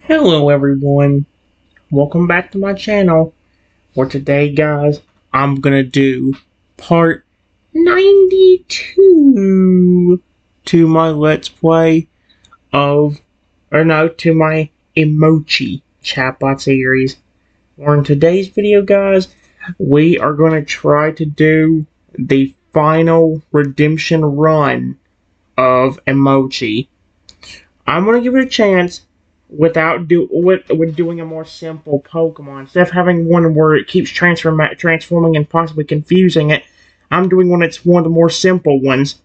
Hello everyone, welcome back to my channel. For today guys, I'm gonna do part 92 to my Let's Play to my Emochi Chatbot series. Or in today's video guys, we are gonna try to do the final redemption run of Emochi. I'm gonna give it a chance with doing a more simple Pokemon. Instead of having one where it keeps transforming and possibly confusing it, I'm doing one that's one of the more simple ones.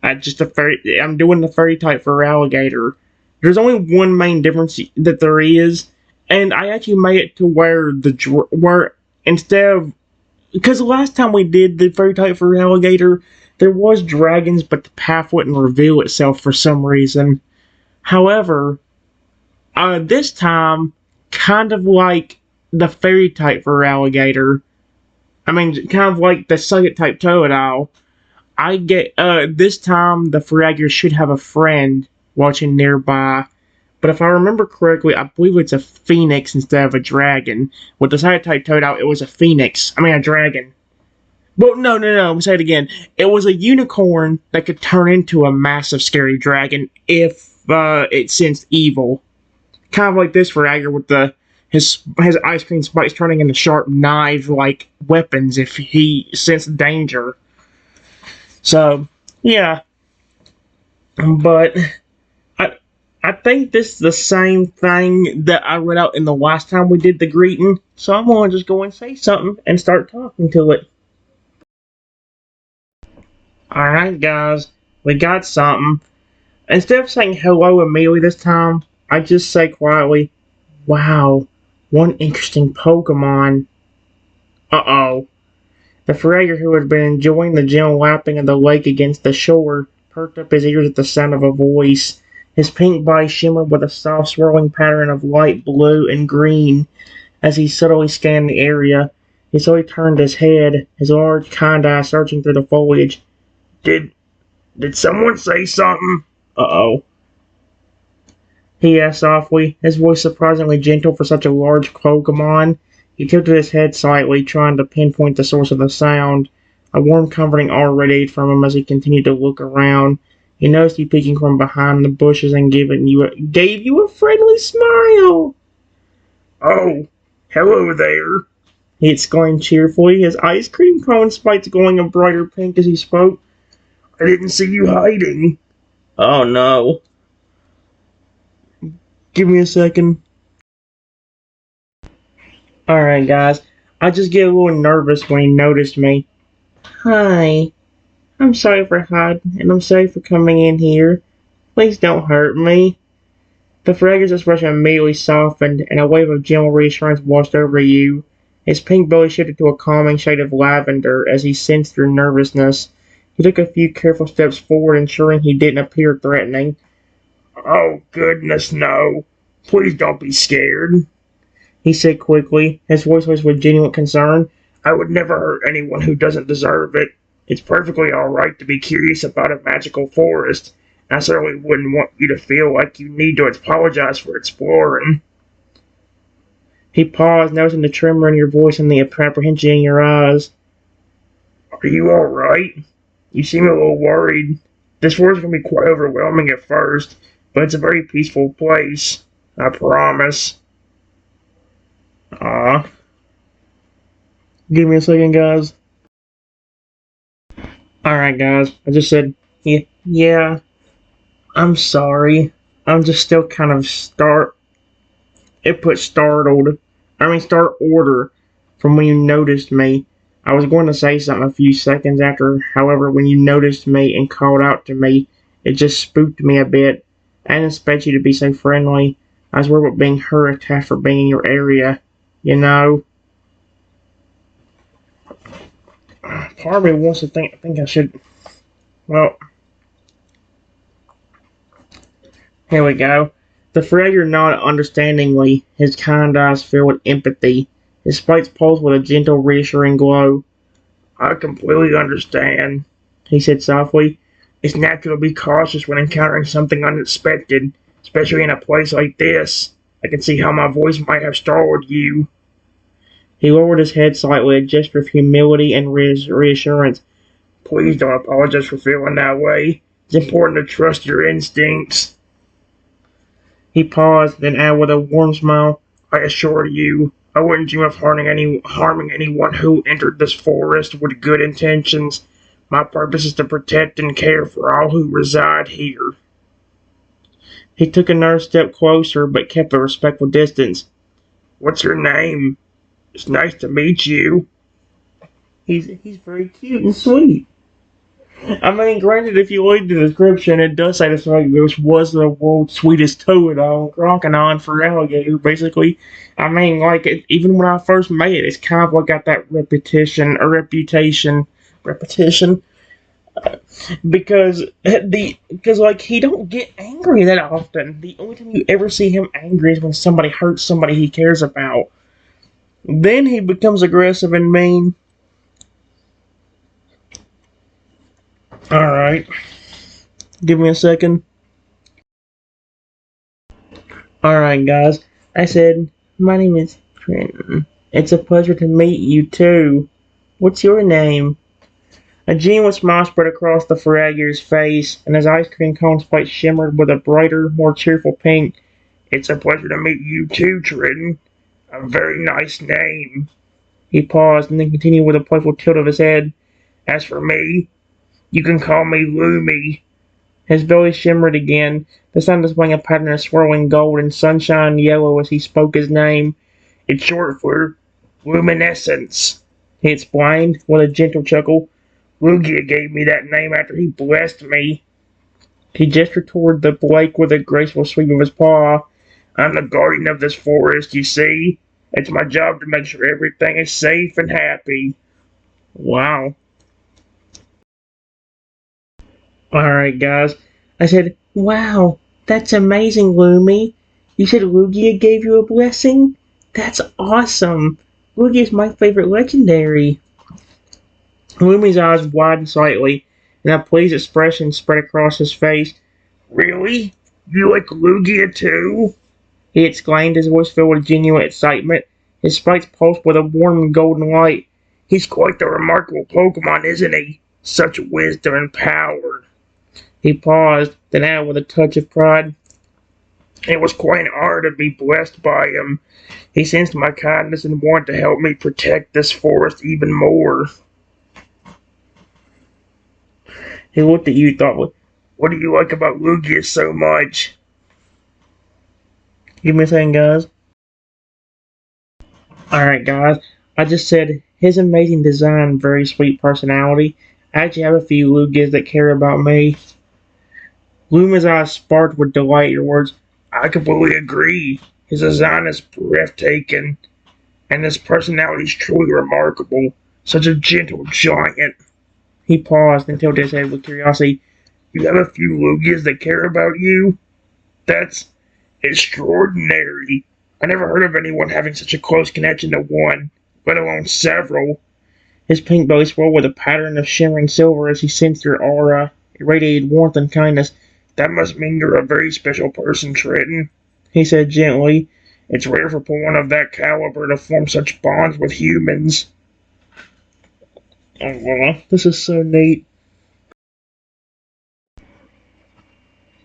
I'm doing the fairy type Feraligatr. There's only one main difference that there is, and I actually made it to where instead of because the last time we did the fairy type Feraligatr, there was dragons, but the path wouldn't reveal itself for some reason. However, this time, kind of like the fairy type Feraligatr. I mean, kind of like the Psychic type Toadile. This time the Feraligatr should have a friend watching nearby. But if I remember correctly, I believe it's a phoenix instead of a dragon. With the Psychic type Toadile, it was a phoenix. I mean, a dragon. Well, no. Let me say it again. It was a unicorn that could turn into a massive, scary dragon if it sensed evil. Kind of like this Feraligatr with his ice cream spikes turning into sharp knife-like weapons if he sensed danger. So, yeah. But I think this is the same thing that I read out in the last time we did the greeting. So I'm gonna just go and say something and start talking to it. Alright guys, we got something. Instead of saying hello immediately this time, I just say quietly, wow, one interesting Pokemon. Uh-oh. The Feraligatr, who had been enjoying the gentle lapping of the lake against the shore, perked up his ears at the sound of a voice. His pink body shimmered with a soft swirling pattern of light blue and green as he subtly scanned the area. He slowly turned his head, his large, kind eyes searching through the foliage. Did someone say something? Uh-oh. He asked softly, his voice surprisingly gentle for such a large Pokemon. He tilted his head slightly, trying to pinpoint the source of the sound. A warm comforting aura radiated from him as he continued to look around. He noticed you peeking from behind the bushes and gave you a friendly smile. Oh, hello there, he exclaimed cheerfully, his ice cream cone spikes glowing a brighter pink as he spoke. I didn't see you hiding. Oh no. Give me a second. Alright guys, I just get a little nervous when he noticed me. Hi, I'm sorry for hiding, and I'm sorry for coming in here. Please don't hurt me. The Feraligatr's expression immediately softened, and a wave of gentle reassurance washed over you. His pink belly shifted to a calming shade of lavender as he sensed your nervousness. He took a few careful steps forward, ensuring he didn't appear threatening. Oh, goodness, no. Please don't be scared, he said quickly. His voice was with genuine concern. I would never hurt anyone who doesn't deserve it. It's perfectly alright to be curious about a magical forest. I certainly wouldn't want you to feel like you need to apologize for exploring. He paused, noticing the tremor in your voice and the apprehension in your eyes. Are you alright? You seem a little worried. This forest can be quite overwhelming at first, but it's a very peaceful place. I promise. Give me a second, guys. Alright, guys. I just said, yeah, I'm sorry. I'm just still kind of It put start order from when you noticed me. I was going to say something a few seconds after, however, when you noticed me and called out to me, it just spooked me a bit. I didn't expect you to be so friendly. I was worried about being hurt attacked for being in your area, you know? Part of me wants to think I should. Well, here we go. The Feraligatr nodded understandingly, his kind eyes filled with empathy. His spikes pulsed with a gentle, reassuring glow. I completely understand, he said softly. It's natural to be cautious when encountering something unexpected, especially in a place like this. I can see how my voice might have startled you. He lowered his head slightly, a gesture of humility and reassurance. Please don't apologize for feeling that way. It's important to trust your instincts. He paused, then added with a warm smile, I assure you, I wouldn't dream of harming anyone who entered this forest with good intentions. My purpose is to protect and care for all who reside here. He took another step closer, but kept a respectful distance. What's your name? It's nice to meet you. He's very cute and sweet. I mean, granted, if you read the description, it does say this was the world's sweetest toad crocodile Feraligatr, basically. I mean, like, even when I first made it, it's kind of like got that repetition, because like he don't get angry that often. The only time you ever see him angry is when somebody hurts somebody he cares about. Then he becomes aggressive and mean. All right, give me a second. All right, guys. I said my name is Trenton. It's a pleasure to meet you too. What's your name? A genuine smile spread across the Feraligatr's face, and his ice cream cone spike shimmered with a brighter, more cheerful pink. It's a pleasure to meet you too, Trenton. A very nice name. He paused and then continued with a playful tilt of his head. As for me, you can call me Lumi. His belly shimmered again, the sun displaying a pattern of swirling gold and sunshine yellow as he spoke his name. It's short for luminescence, he explained with a gentle chuckle. Lugia gave me that name after he blessed me. He gestured toward the lake with a graceful sweep of his paw. I'm the guardian of this forest, you see. It's my job to make sure everything is safe and happy. Wow. Alright, guys. I said, wow, that's amazing, Lumi. You said Lugia gave you a blessing? That's awesome. Lugia's my favorite legendary. Lumi's eyes widened slightly, and a pleased expression spread across his face. Really? You like Lugia too? He exclaimed, his voice filled with genuine excitement. His spikes pulsed with a warm golden light. He's quite the remarkable Pokemon, isn't he? Such wisdom and power. He paused, then added with a touch of pride. It was quite an honor to be blessed by him. He sensed my kindness and wanted to help me protect this forest even more. He looked at you thoughtfully. What do you like about Lugia so much? Give me a second, guys. Alright, guys. I just said his amazing design and very sweet personality. I actually have a few Lugias that care about me. Luma's eyes sparkled with delight at your words. I completely agree. His design is breathtaking, and his personality is truly remarkable. Such a gentle giant. He paused and tilted his head with curiosity. You have a few Lugias that care about you? That's extraordinary. I never heard of anyone having such a close connection to one, let alone several. His pink belly swelled with a pattern of shimmering silver as he sensed your aura. It radiated warmth and kindness. That must mean you're a very special person, Trenton, he said gently. It's rare for one of that caliber to form such bonds with humans. Oh, wow, this is so neat.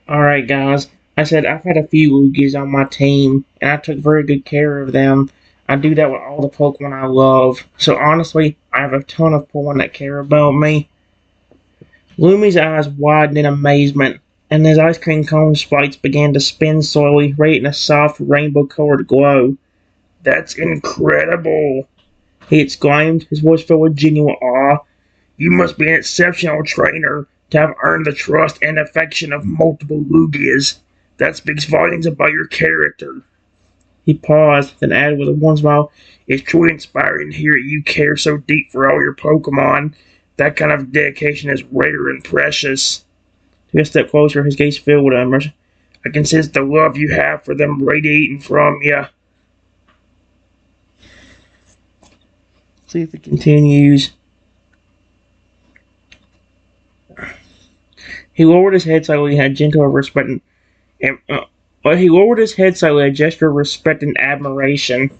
Alright, guys. I said I've had a few Lugias on my team, and I took very good care of them. I do that with all the Pokemon I love. So honestly, I have a ton of Pokemon that care about me. Lumi's eyes widened in amazement, and his ice cream cone spikes began to spin slowly, radiating a soft rainbow-colored glow. That's incredible, he exclaimed, his voice filled with genuine awe. You must be an exceptional trainer to have earned the trust and affection of multiple Lugias. That speaks volumes about your character. He paused, then added with a warm smile, It's truly inspiring to hear you care so deep for all your Pokemon. That kind of dedication is rare and precious. He took a step closer, his gaze filled with immersion. I can sense the love you have for them radiating from you. See if it continues. He lowered his head slightly and had a gentle respect. But he lowered his head slightly, a gesture of respect and admiration.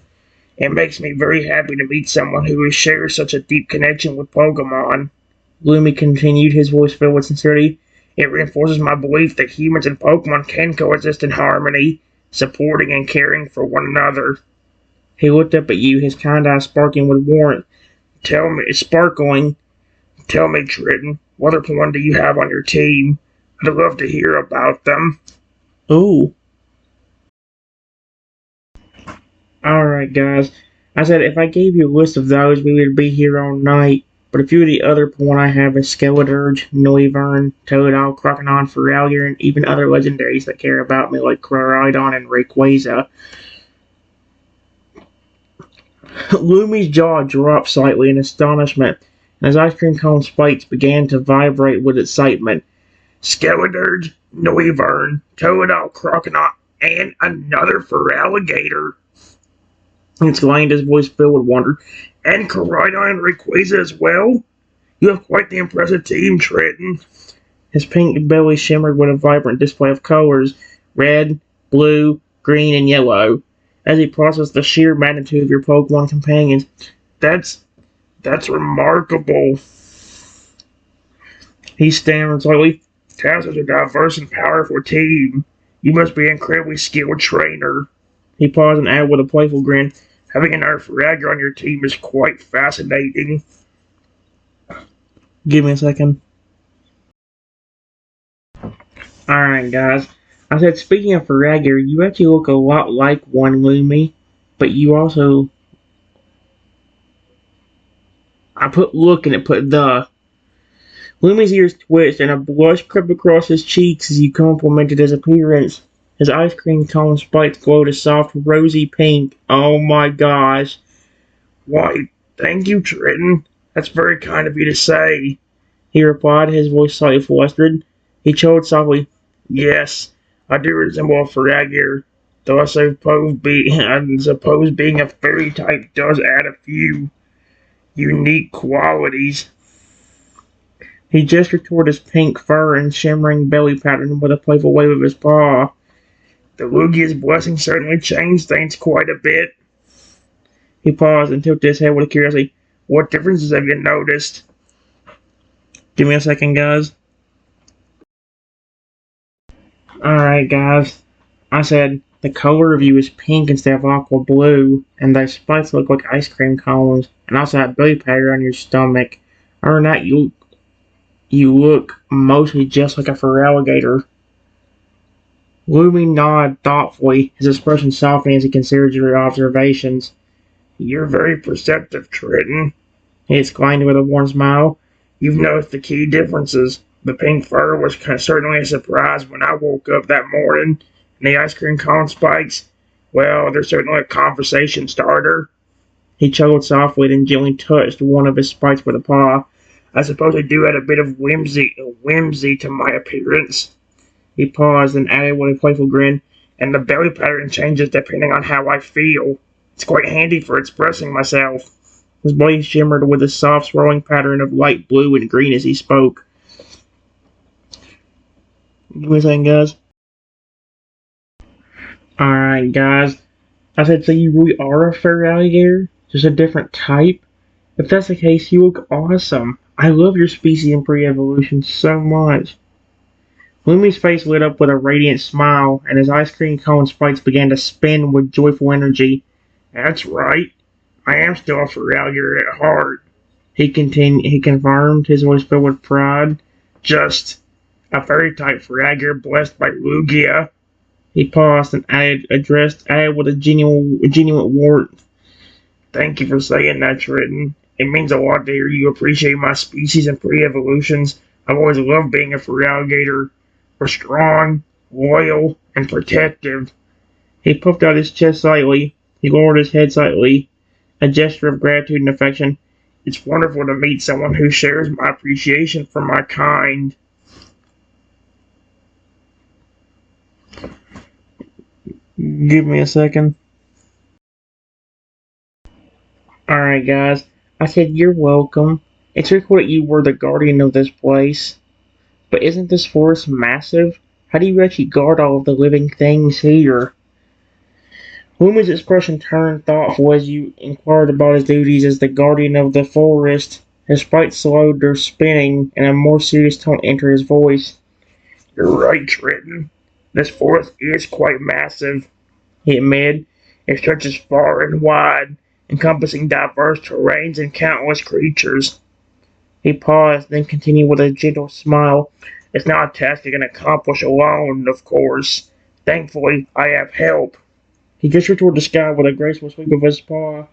It makes me very happy to meet someone who shares such a deep connection with Pokemon. Gloomy continued, his voice filled with sincerity. It reinforces my belief that humans and Pokemon can coexist in harmony, supporting and caring for one another. He looked up at you, his kind eyes sparkling with warmth. Sparkling. Tell me, Triton, what other Pokemon do you have on your team? I'd love to hear about them. Ooh. Alright, guys. I said if I gave you a list of those, we would be here all night. But a few of the other Pokemon I have is Skeleturge, Noivern, Totodile, Croconaw, Feraligatr, and even other legendaries that care about me like Claridon and Rayquaza. Lumi's jaw dropped slightly in astonishment, and his ice cream cone spikes began to vibrate with excitement. Skeleturge, Noivern, Totodile, Croconaw, and another Feraligatr. He exclaimed, his voice filled with wonder. And Claridon and Rayquaza as well? You have quite the impressive team, Trenton. His pink belly shimmered with a vibrant display of colors, red, blue, green, and yellow. As he processed the sheer magnitude of your Pokemon companions, that's remarkable. He stammered slightly. Taz is a diverse and powerful team. You must be an incredibly skilled trainer. He paused and added with a playful grin. Having an Feraligatr on your team is quite fascinating. Give me a second. Alright, guys. I said, speaking of Feraligatr, you actually look a lot like one, Lumi, but you also... I put look and it put the. Lumi's ears twitched and a blush crept across his cheeks as you complimented his appearance. His ice cream cone spikes glowed a soft, rosy pink. Oh my gosh. Why, thank you, Trenton. That's very kind of you to say, he replied, his voice slightly flustered. He choked softly. Yes, I do resemble a Feraligatr, though I suppose being a fairy type does add a few unique qualities. He gestured toward his pink fur and shimmering belly pattern with a playful wave of his paw. The Lugia's blessing certainly changed things quite a bit. He paused and tilted his head with curiosity. What differences have you noticed? Give me a second, guys. Alright, guys. I said the color of you is pink instead of aqua blue, and those spikes look like ice cream cones, and also that belly pattern on your stomach. Other than that, you look mostly just like a Feraligatr. Lumi nodded thoughtfully, his expression softening as he considered your observations. You're very perceptive, Trenton, he exclaimed with a warm smile. You've noticed the key differences. The pink fur was certainly a surprise when I woke up that morning, and the ice cream cone spikes, well, they're certainly a conversation starter. He chuckled softly and gently touched one of his spikes with a paw. I suppose I do add a bit of whimsy to my appearance. He paused and added with a playful grin, and the belly pattern changes depending on how I feel. It's quite handy for expressing myself. His body shimmered with a soft swirling pattern of light blue and green as he spoke. Give me a second, guys. Alright, guys. I said, so you really are a Feraligatr? Just a different type? If that's the case, you look awesome. I love your species and pre-evolution so much. Lumi's face lit up with a radiant smile, and his ice cream cone spikes began to spin with joyful energy. That's right. I am still a Feraligatr at heart. He confirmed, his voice filled with pride. Just a fairy-type Feraligatr blessed by Lugia. He paused and added with a genuine warmth. Thank you for saying that, Trenton. It means a lot to hear you appreciate my species and pre-evolutions. I've always loved being a Feraligatr. We're strong, loyal, and protective. He puffed out his chest slightly. He lowered his head slightly, a gesture of gratitude and affection. It's wonderful to meet someone who shares my appreciation for my kind. Give me a second. Alright, guys. I said you're welcome. It's really cool that you were the guardian of this place. But isn't this forest massive? How do you actually guard all of the living things here? Lumi's expression turned thoughtful as you inquired about his duties as the guardian of the forest. His sprite slowed their spinning, and a more serious tone entered his voice. You're right, Trenton. This forest is quite massive, he admitted. It stretches far and wide, encompassing diverse terrains and countless creatures. He paused, then continued with a gentle smile. It's not a task I can accomplish alone, of course. Thankfully, I have help. He gestured toward the sky with a graceful sweep of his paw.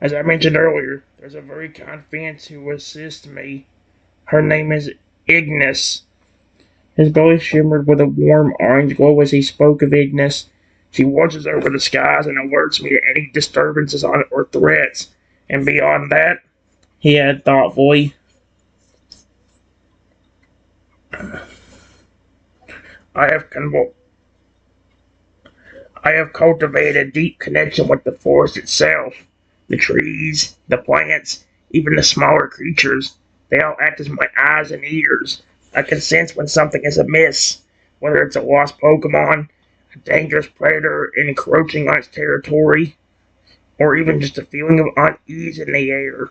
As I mentioned earlier, there's a very kind fiend who assists me. Her name is Ignis. His belly shimmered with a warm orange glow as he spoke of Ignis. She watches over the skies and alerts me to any disturbances or threats. And beyond that, he added thoughtfully, I have cultivated a deep connection with the forest itself. The trees, the plants, even the smaller creatures, they all act as my eyes and ears. I can sense when something is amiss, whether it's a lost Pokemon, a dangerous predator encroaching on its territory, or even just a feeling of unease in the air.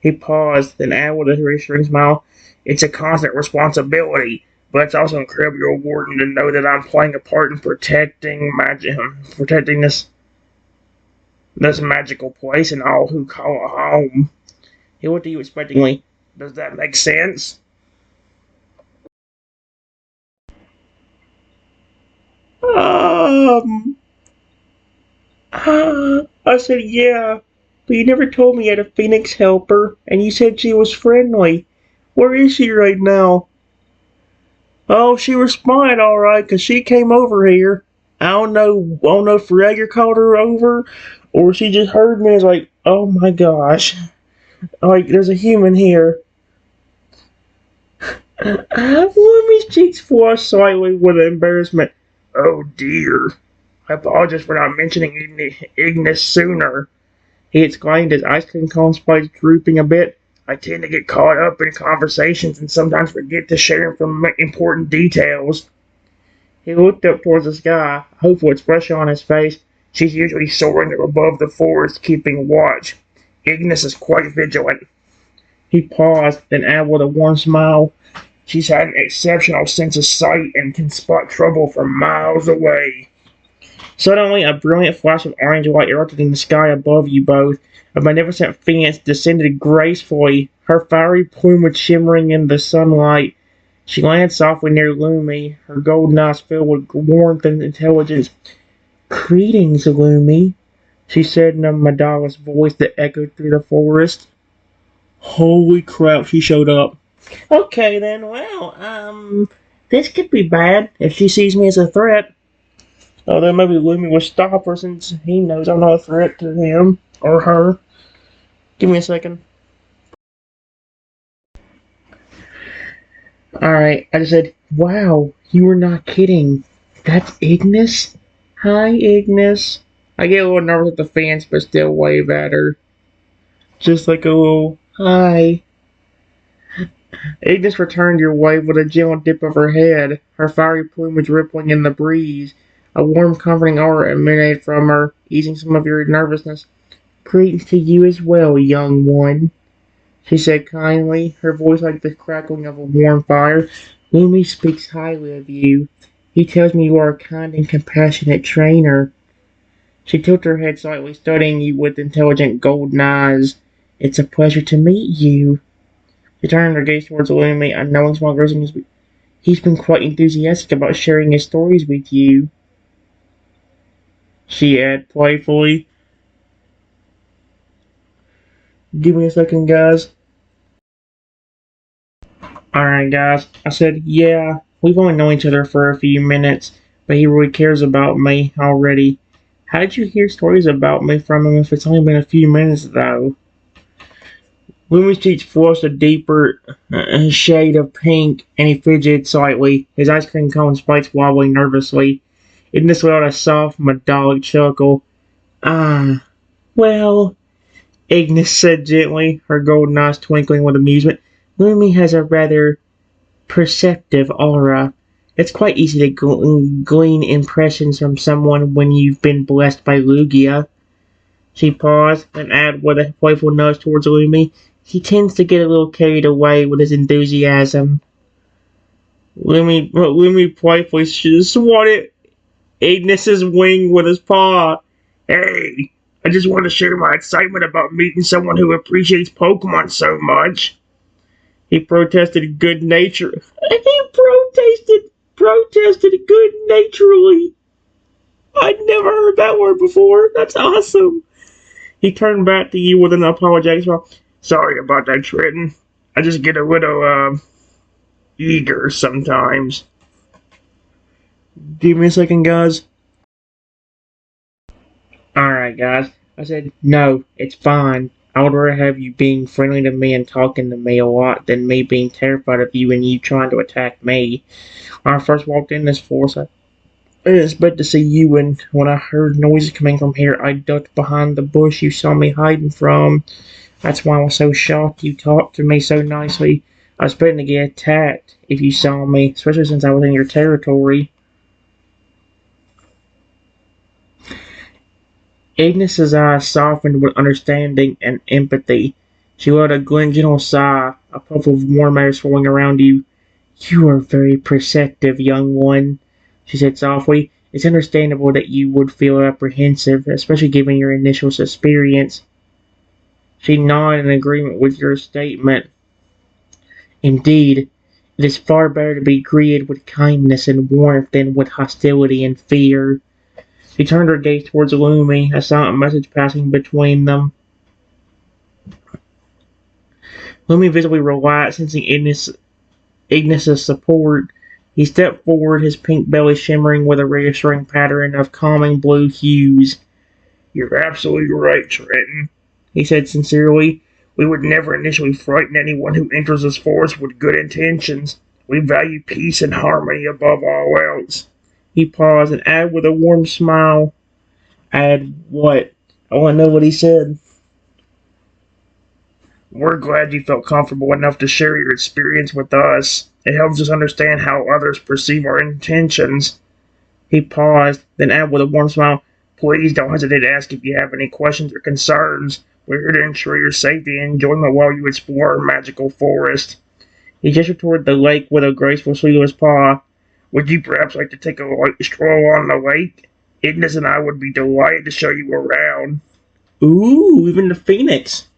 He paused, then added with a reassuring smile, It's a constant responsibility, but it's also incredibly rewarding to know that I'm playing a part in protecting this magical place and all who call it home. He looked at you expectingly. Does that make sense? Um, I said, yeah, but you never told me you had a Phoenix helper, and you said she was friendly. Where is she right now? Oh, she was fine, alright, 'cause she came over here. I don't know if Feraligatr called her over, or she just heard me and was like, oh my gosh. Like, there's a human here. Lummy's cheeks flushed slightly with embarrassment. Oh dear. I apologize for not mentioning Ignis sooner. He exclaimed, his ice cream cone spikes drooping a bit. I tend to get caught up in conversations and sometimes forget to share important details. He looked up towards the sky, a hopeful expression on his face. She's usually soaring above the forest, keeping watch. Ignis is quite vigilant. He paused, then added with a warm smile. She's had an exceptional sense of sight and can spot trouble from miles away. Suddenly, a brilliant flash of orange light erupted in the sky above you both. A magnificent phoenix descended gracefully, her fiery plumage shimmering in the sunlight. She landed softly near Lumi, her golden eyes filled with warmth and intelligence. Greetings, Lumi, she said in a melodious voice that echoed through the forest. Holy crap, she showed up. Okay then, well, this could be bad if she sees me as a threat. Although maybe Lumi will stop her since he knows I'm not a threat to him or her. Give me a second. Alright, I just said, wow, you were not kidding. That's Ignis? Hi, Ignis. I get a little nervous with the fans, but still wave at her. Just like a little hi. Ignis returned your wave with a gentle dip of her head, her fiery plumage rippling in the breeze. A warm, comforting aura emanated from her, easing some of your nervousness. Greetings to you as well, young one, she said kindly, her voice like the crackling of a warm fire. Lumi speaks highly of you. He tells me you are a kind and compassionate trainer. She tilted her head slightly, studying you with intelligent golden eyes. It's a pleasure to meet you. She turned her gaze towards Lumi, a knowing smile grazing his. He's been quite enthusiastic about sharing his stories with you, she added playfully. Give me a second, guys. Alright, guys. I said, yeah, we've only known each other for a few minutes, but he really cares about me already. How did you hear stories about me from him if it's only been a few minutes, though? Lumi's cheeks flushed a deeper shade of pink, and he fidgeted slightly, his ice cream cone spikes wobbling nervously. Ignis let out a soft, melodic chuckle. Ah, well, Ignis said gently, her golden eyes twinkling with amusement. Lumi has a rather perceptive aura. It's quite easy to glean impressions from someone when you've been blessed by Lugia. She paused and added with a playful nudge towards Lumi. He tends to get a little carried away with his enthusiasm. Lumi playfully swatted Ignis's wing with his paw. Hey, I just want to share my excitement about meeting someone who appreciates Pokemon so much. He protested good natured. He protested good naturally. I'd never heard that word before. That's awesome. He turned back to you with an apologetic smile. Sorry about that, Trenton. I just get a little, eager sometimes. Give me a second, guys. Alright, guys. I said, no, it's fine. I would rather have you being friendly to me and talking to me a lot than me being terrified of you and you trying to attack me. When I first walked in this forest, I didn't expect to see you, and when I heard noises coming from here, I ducked behind the bush you saw me hiding from. That's why I was so shocked you talked to me so nicely. I was expecting to get attacked if you saw me, especially since I was in your territory. Agnes's eyes softened with understanding and empathy. She let a gentle sigh, a puff of warm air swirling around you. You are very perceptive, young one, she said softly. It's understandable that you would feel apprehensive, especially given your initial experience. She nodded in agreement with your statement. Indeed, it is far better to be greeted with kindness and warmth than with hostility and fear. She turned her gaze towards Lumi, a silent message passing between them. Lumi visibly relaxed, sensing Ignis's support. He stepped forward, his pink belly shimmering with a reassuring pattern of calming blue hues. You're absolutely right, Trenton, he said sincerely. We would never initially frighten anyone who enters this forest with good intentions. We value peace and harmony above all else. He paused and added with a warm smile. Add what? I want to know what he said. We're glad you felt comfortable enough to share your experience with us. It helps us understand how others perceive our intentions. He paused, then added with a warm smile, Please don't hesitate to ask if you have any questions or concerns. We're here to ensure your safety and enjoyment while you explore our magical forest. He gestured toward the lake with a graceful sweep of his paw. Would you perhaps like to take a light stroll on the lake? Ignis and I would be delighted to show you around. Ooh, even the Phoenix.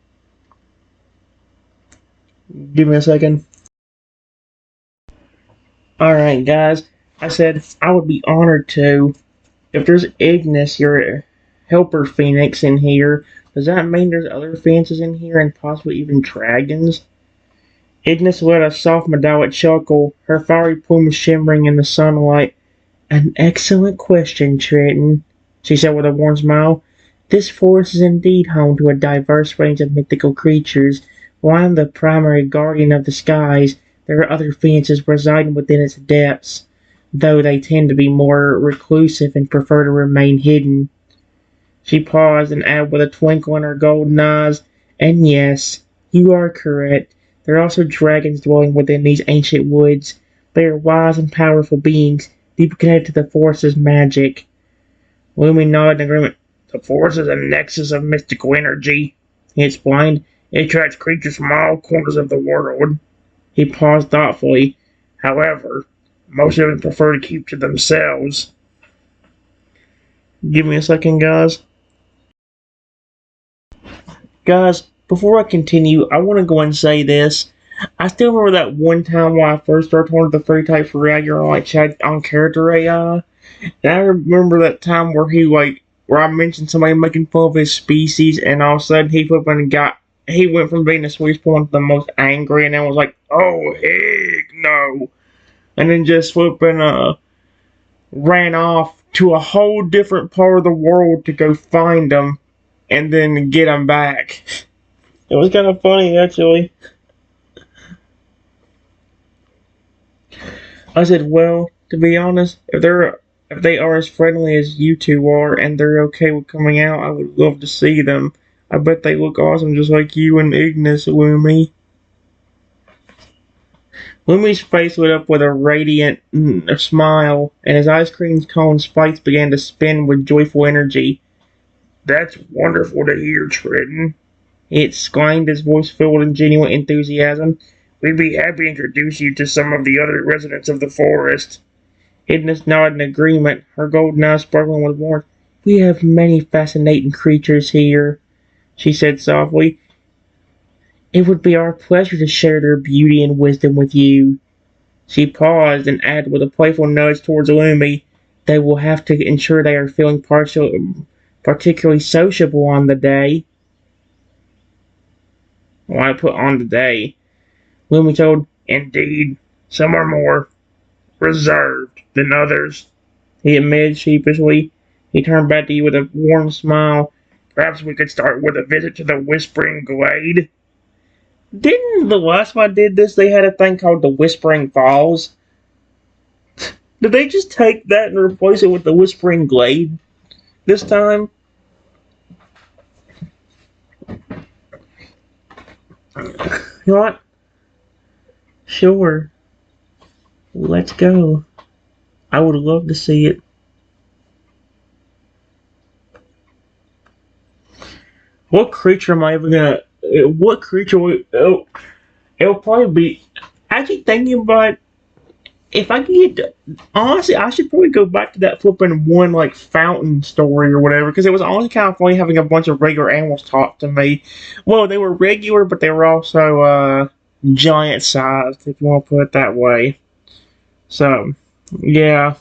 Give me a second. Alright, guys. I said I would be honored to. If there's Ignis, your helper Phoenix in here, does that mean there's other Phoenixes in here and possibly even dragons? Ignis let a soft metallic chuckle, her fiery plumes shimmering in the sunlight. An excellent question, Trenton, she said with a warm smile. This forest is indeed home to a diverse range of mythical creatures. While I'm the primary guardian of the skies, there are other phoenixes residing within its depths, though they tend to be more reclusive and prefer to remain hidden. She paused and added with a twinkle in her golden eyes, And yes, you are correct. There are also dragons dwelling within these ancient woods. They are wise and powerful beings, deeply connected to the forest's magic. Lumi nodded in agreement. The forest is a nexus of mystical energy, he explained. It attracts creatures from all corners of the world. He paused thoughtfully. However, most of them prefer to keep to themselves. Give me a second, guys. Guys, before I continue, I want to go and say this. I still remember that one time when I first started talking to the fairy type Feraligatr on chat on character AI. And I remember that time where where I mentioned somebody making fun of his species, and all of a sudden he went from being the sweetest point to the most angry, and then was like, oh heck no, and then just flipping ran off to a whole different part of the world to go find them, and then get them back. It was kind of funny actually. I said, well, to be honest, if they are as friendly as you two are and they're okay with coming out, I would love to see them. I bet they look awesome just like you and Ignis, Lumi. Lumi's face lit up with a radiant smile, and his ice cream cone spikes began to spin with joyful energy. That's wonderful to hear, Trenton, he exclaimed, his voice filled with genuine enthusiasm. We'd be happy to introduce you to some of the other residents of the forest. Edna nodded in agreement, her golden eyes sparkling with warmth. We have many fascinating creatures here, she said softly. It would be our pleasure to share their beauty and wisdom with you. She paused and added with a playful nudge towards Lumi, they will have to ensure they are feeling particularly sociable on the day. Well, I put on the day. Lumi told, Indeed, some are more reserved than others, he admitted sheepishly. He turned back to you with a warm smile. Perhaps we could start with a visit to the Whispering Glade. Didn't the last time I did this, they had a thing called the Whispering Falls? Did they just take that and replace it with the Whispering Glade this time? You know what? Sure. Let's go. I would love to see it. What creature am I ever gonna? What creature? It'll probably be. Actually, thinking about if I could get. Honestly, I should probably go back to that flipping one like fountain story or whatever because it was honestly kind of funny having a bunch of regular animals talk to me. Well, they were regular, but they were also giant sized, if you want to put it that way. So, yeah.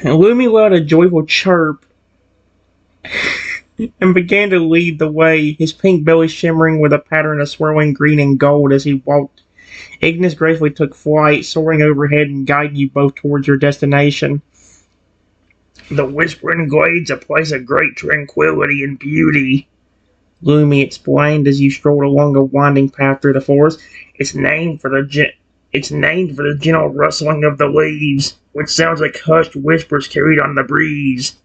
And Lumi let a joyful chirp and began to lead the way, his pink belly shimmering with a pattern of swirling green and gold as he walked. Ignis gracefully took flight, soaring overhead and guiding you both towards your destination. The Whispering Glade's a place of great tranquility and beauty, Lumi explained as you strolled along a winding path through the forest. It's named for the gentle rustling of the leaves, which sounds like hushed whispers carried on the breeze.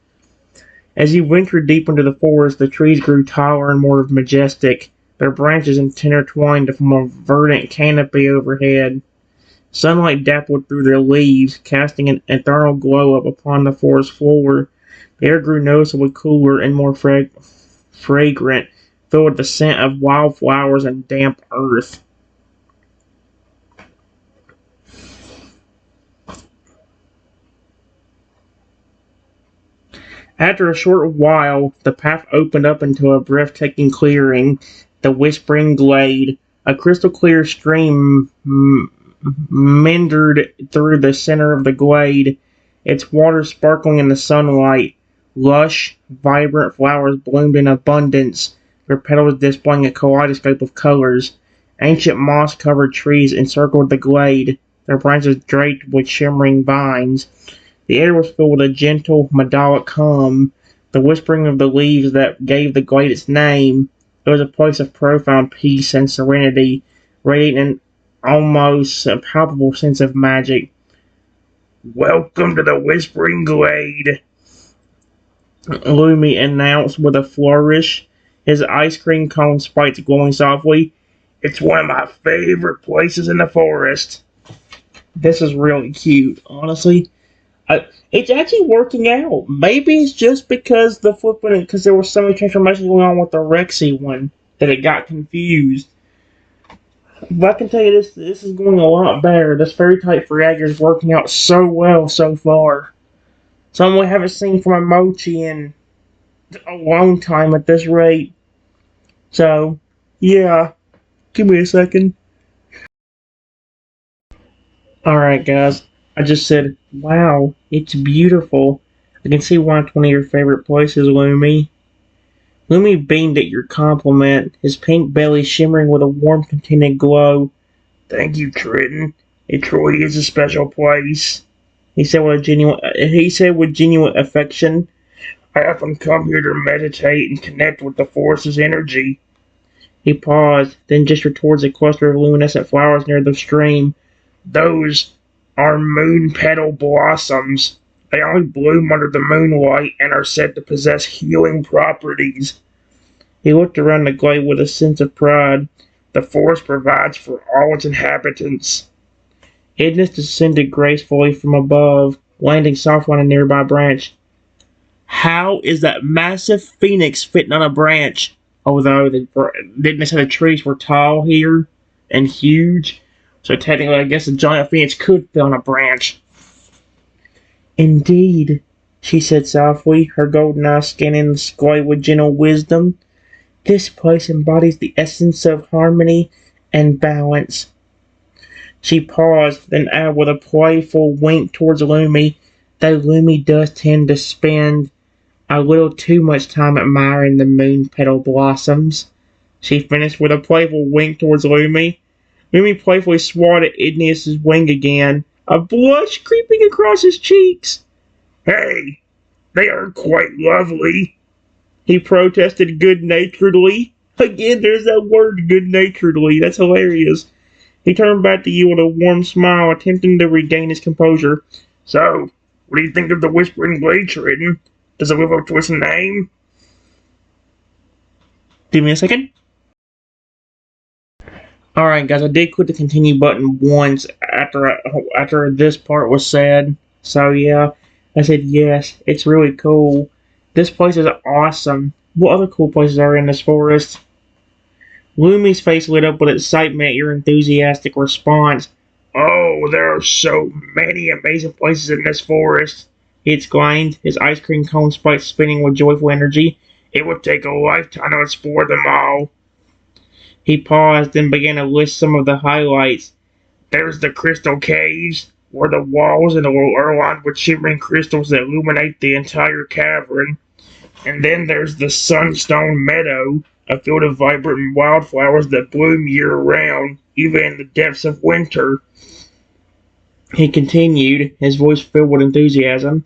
As you ventured deep into the forest, the trees grew taller and more majestic, their branches intertwined to form a verdant canopy overhead. Sunlight dappled through their leaves, casting an ethereal glow up upon the forest floor. The air grew noticeably cooler and more fragrant, filled with the scent of wildflowers and damp earth. After a short while, the path opened up into a breathtaking clearing, the Whispering Glade. A crystal clear stream meandered through the center of the glade, its waters sparkling in the sunlight. Lush, vibrant flowers bloomed in abundance, their petals displaying a kaleidoscope of colors. Ancient moss-covered trees encircled the glade, their branches draped with shimmering vines. The air was filled with a gentle, metallic hum, the whispering of the leaves that gave the glade its name. It was a place of profound peace and serenity, radiating an almost palpable sense of magic. Welcome to the Whispering Glade, Lumi announced with a flourish, his ice cream cone spikes glowing softly. It's one of my favorite places in the forest. This is really cute, honestly. It's actually working out. Maybe it's just because because there was so many transformations going on with the Rexy one that it got confused. But I can tell you this is going a lot better. This fairy type Feraligatr is working out so well so far. Something we haven't seen from Emochi in a long time at this rate. So, yeah. Give me a second. Alright, guys. I just said, wow, it's beautiful. I can see why it's one of your favorite places, Lumi. Lumi beamed at your compliment, his pink belly shimmering with a warm, contented glow. Thank you, Trenton. It truly is a special place, he said with genuine affection. I often come here to meditate and connect with the forest's energy. He paused, then gestured towards a cluster of luminescent flowers near the stream. Those are moon petal blossoms. They only bloom under the moonlight and are said to possess healing properties. He looked around the glade with a sense of pride. The forest provides for all its inhabitants. Ignis descended gracefully from above, landing softly on a nearby branch. How is that massive phoenix fitting on a branch? Although didn't they say the trees were tall here and huge, so technically I guess a giant phoenix could fit on a branch. Indeed, she said softly, her golden eyes scanning the sky with gentle wisdom. This place embodies the essence of harmony and balance. She paused, then added with a playful wink towards Lumi, though Lumi does tend to spend a little too much time admiring the moon petal blossoms. She finished with a playful wink towards Lumi. Lumi playfully swatted at Igneous's wing again, a blush creeping across his cheeks. Hey, they are quite lovely, he protested good-naturedly. Again, there's that word, good-naturedly. That's hilarious. He turned back to you with a warm smile, attempting to regain his composure. So, what do you think of the Whispering Glade, Triton? Does it live up to its name? Give me a second. Alright guys, I did click the continue button once after this part was said. So yeah, I said yes, it's really cool. This place is awesome. What other cool places are in this forest? Lumi's face lit up with excitement at your enthusiastic response. Oh, there are so many amazing places in this forest, he exclaimed, his ice cream cone spikes spinning with joyful energy. It would take a lifetime to explore them all. He paused, then began to list some of the highlights. There's the crystal caves, where the walls are lined with shimmering crystals that illuminate the entire cavern. And then there's the Sunstone Meadow, a field of vibrant wildflowers that bloom year-round, even in the depths of winter. He continued, his voice filled with enthusiasm.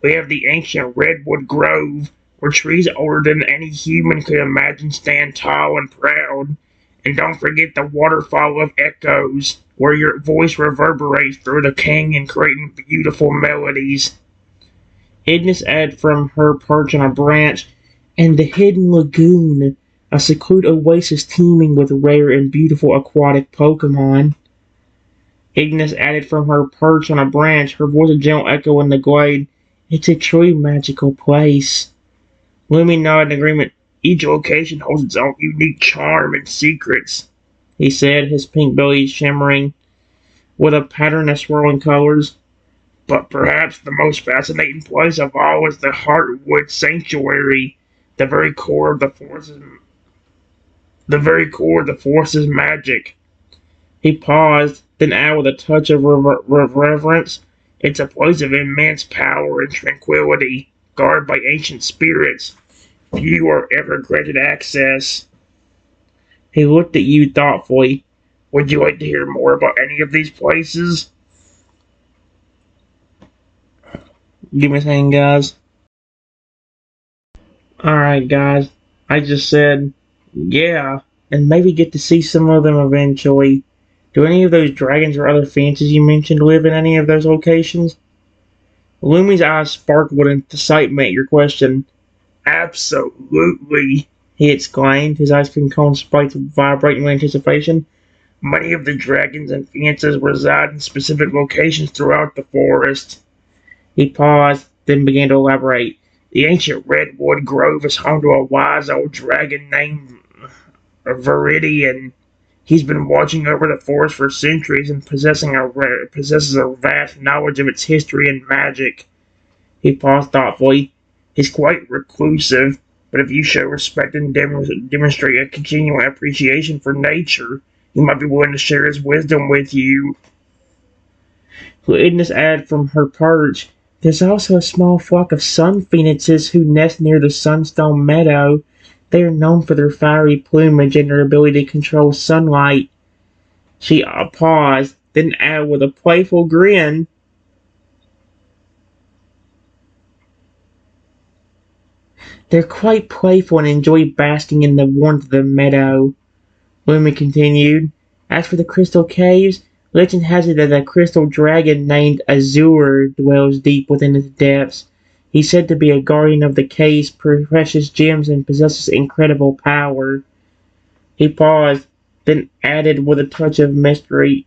We have the ancient Redwood Grove, where trees older than any human could imagine stand tall and proud. And don't forget the Waterfall of Echoes, where your voice reverberates through the canyon creating beautiful melodies. Ignis added from her perch on a branch, and the Hidden Lagoon, a secluded oasis teeming with rare and beautiful aquatic Pokemon. Ignis added from her perch on a branch, her voice a gentle echo in the glade. It's a truly magical place. Lumi nodded in agreement. Each location holds its own unique charm and secrets, he said, his pink belly shimmering with a pattern of swirling colors. But perhaps the most fascinating place of all is the Heartwood Sanctuary, the very core of the forest's magic. He paused, then added with a touch of reverence, it's a place of immense power and tranquility, guarded by ancient spirits. Few are ever granted access. He looked at you thoughtfully. Would you like to hear more about any of these places? Give me a second, guys. Alright, guys. I just said, yeah, and maybe get to see some of them eventually. Do any of those dragons or other fancies you mentioned live in any of those locations? Lumi's eyes sparkled with excitement at your question. Absolutely, he exclaimed, his ice cream cone spikes vibrating with anticipation. Many of the dragons and fancies reside in specific locations throughout the forest. He paused, then began to elaborate. The ancient Redwood Grove is home to a wise old dragon named Viridian. He's been watching over the forest for centuries and possesses a vast knowledge of its history and magic. He paused thoughtfully. He's quite reclusive, but if you show respect and demonstrate a continuing appreciation for nature, he might be willing to share his wisdom with you. Ignis added from her perch, there's also a small flock of sun phoenixes who nest near the Sunstone Meadow. They are known for their fiery plumage and their ability to control sunlight. She paused, then added with a playful grin, they're quite playful and enjoy basking in the warmth of the meadow. Lumi continued. As for the crystal caves, legend has it that a crystal dragon named Azure dwells deep within its depths. He's said to be a guardian of the cave's precious gems and possesses incredible power. He paused, then added with a touch of mystery.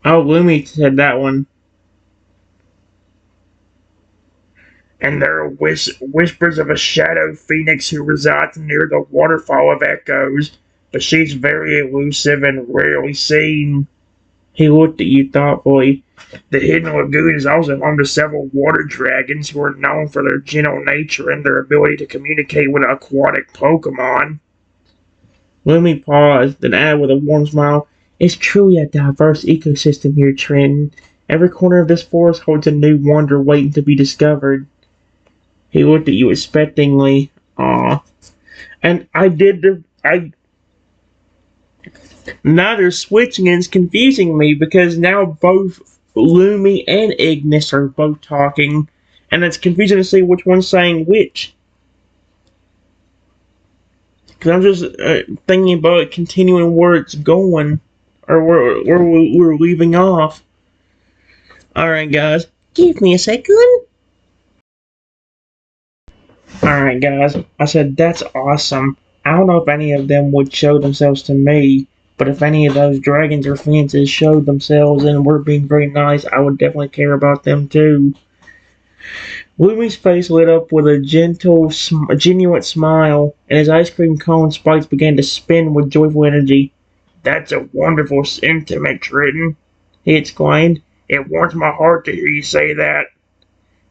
Oh, Lumi said that one. And there are whispers of a shadow phoenix who resides near the waterfall of echoes, but she's very elusive and rarely seen. He looked at you thoughtfully. The Hidden Lagoon is also home to several water dragons who are known for their gentle nature and their ability to communicate with aquatic Pokemon. Lumi paused, then added with a warm smile, "It's truly a diverse ecosystem here, Trenton. Every corner of this forest holds a new wonder waiting to be discovered." He looked at you expectingly. Aw. And now they're switching and it's confusing me because now both Lumi and Ignis are both talking, and it's confusing to see which one's saying which. Because I'm just thinking about continuing where it's going, or where we're leaving off. Alright, guys, give me a second. Alright, guys, I said that's awesome. I don't know if any of them would show themselves to me, but if any of those dragons or fences showed themselves and were being very nice, I would definitely care about them too. Lumi's face lit up with a genuine smile, and his ice cream cone spikes began to spin with joyful energy. "That's a wonderful sentiment, Trenton," he exclaimed. "It warms my heart to hear you say that."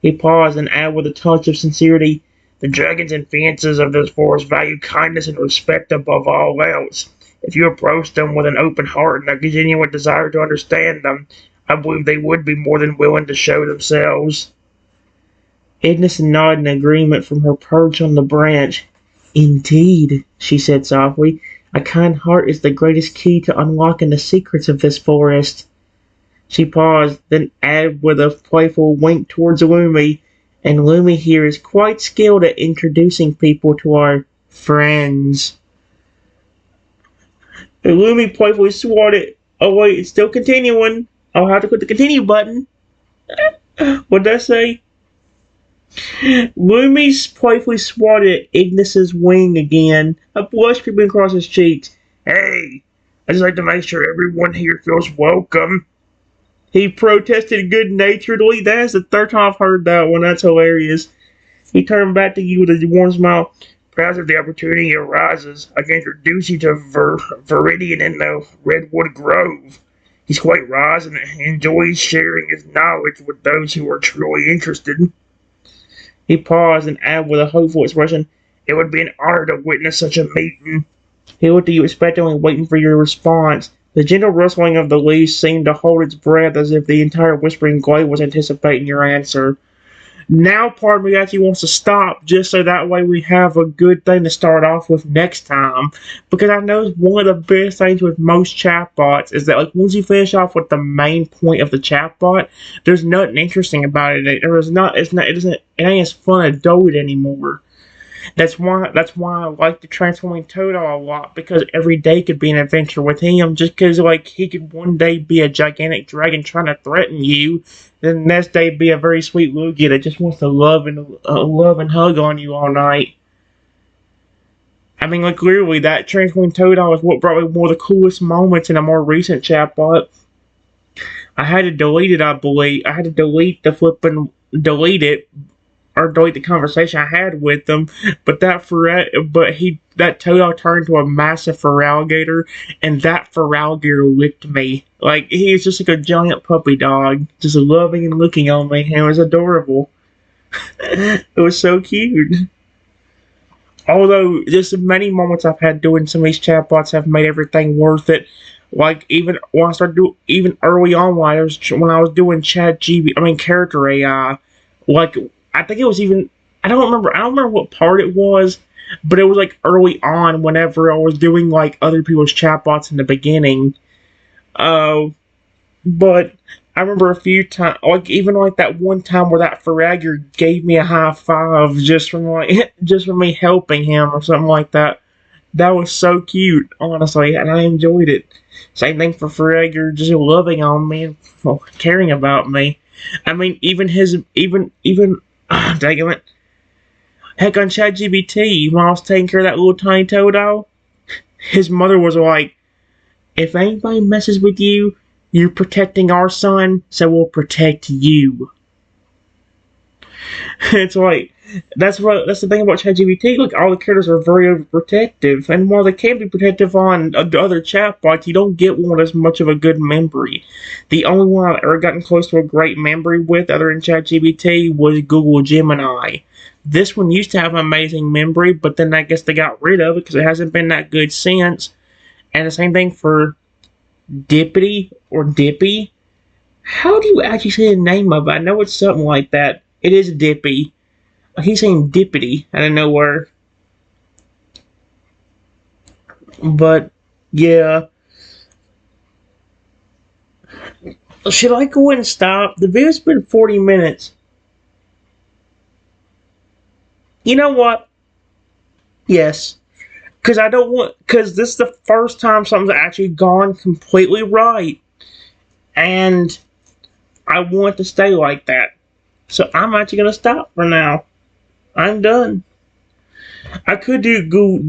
He paused and added with a touch of sincerity, "The dragons and fences of this forest value kindness and respect above all else. If you approach them with an open heart and a genuine desire to understand them, I believe they would be more than willing to show themselves." Ignis nodded in agreement from her perch on the branch. "Indeed," she said softly, "a kind heart is the greatest key to unlocking the secrets of this forest." She paused, then added with a playful wink towards Lumi, "And Lumi here is quite skilled at introducing people to our friends." And Lumi playfully swatted. "Oh wait, it's still continuing. I'll have to click the continue button." What'd I say? Lumi playfully swatted at Ignis's wing again, a blush creeping across his cheeks. "Hey, I just like to make sure everyone here feels welcome," he protested good-naturedly. That's the third time I've heard that one. That's hilarious. He turned back to you with a warm smile. "Perhaps if the opportunity arises, I can introduce you to Viridian in the Redwood Grove. He's quite wise and enjoys sharing his knowledge with those who are truly interested." He paused and added with a hopeful expression, "It would be an honor to witness such a meeting." He looked at you expectantly, waiting for your response. The gentle rustling of the leaves seemed to hold its breath as if the entire whispering glade was anticipating your answer. Now part of me actually wants to stop just so that way we have a good thing to start off with next time. Because I know one of the best things with most chatbots is that like once you finish off with the main point of the chatbot, there's nothing interesting about it. It ain't as fun to do it anymore. That's why I like the transforming Toadle a lot, because every day could be an adventure with him. Just because like he could one day be a gigantic dragon trying to threaten you, then the next day be a very sweet Lugia that just wants to love and hug on you all night. I mean, like literally, that transforming Toadle is what brought me one of the coolest moments in a more recent chatbot. I had to delete it, I believe. I had to delete it or delete the conversation I had with him, but that Toadle turned into a massive Feraligatr, and that Feraligatr licked me. Like, he was just like a giant puppy dog, just loving and looking on me, and it was adorable. It was so cute. Although, just many moments I've had doing some of these chatbots have made everything worth it. Like even when I started even early on when I was doing character AI, like I think it was even I don't remember what part it was, but it was like early on whenever I was doing like other people's chatbots in the beginning. But I remember a few times, like even like that one time where that Feraligatr gave me a high five just from like just from me helping him or something like that. That was so cute, honestly, and I enjoyed it. Same thing for Feraligatr just loving on me and caring about me. I mean, dang it. Heck, on ChatGPT, when I was taking care of that little tiny Toto, his mother was like, if anybody messes with you, you're protecting our son, so we'll protect you. It's like that's the thing about ChatGPT. Like all the characters are very overprotective, and while they can be protective on other chatbots, you don't get one as much of a good memory. The only one I've ever gotten close to a great memory with, other than ChatGPT, was Google Gemini. This one used to have amazing memory, but then I guess they got rid of it because it hasn't been that good since. And the same thing for Dippity or Dippy. How do you actually say the name of it? I know it's something like that. It is Dippy. He's saying Dippity out of nowhere. But, yeah. Should I go ahead and stop? The video's been 40 minutes. You know what? Yes. Because I don't want... Because this is the first time something's actually gone completely right. And I want to stay like that. So I'm actually going to stop for now. I'm done. I could do Google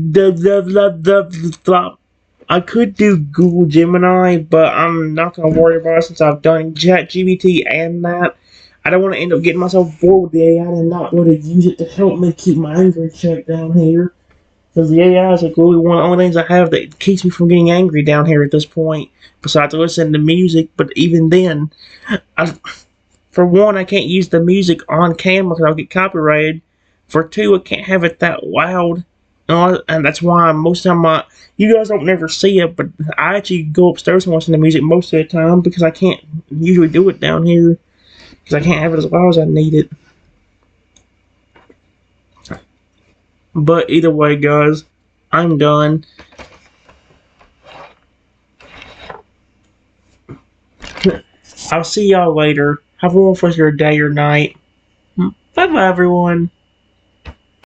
Gemini, but I'm not gonna worry about it since I've done ChatGPT and that. I don't want to end up getting myself bored with the AI and not be able to use it to help me keep my anger in check down here. Because the AI is like really one of the only things I have that keeps me from getting angry down here at this point. Besides listening to music, but even then, for one, I can't use the music on camera because I'll get copyrighted. For two, I can't have it that loud. And that's why most of the time, you guys don't never see it, but I actually go upstairs and listen to music most of the time because I can't usually do it down here. Because I can't have it as loud as I need it. But either way, guys, I'm done. I'll see y'all later. Have a wonderful rest of your day or night. Bye bye, everyone.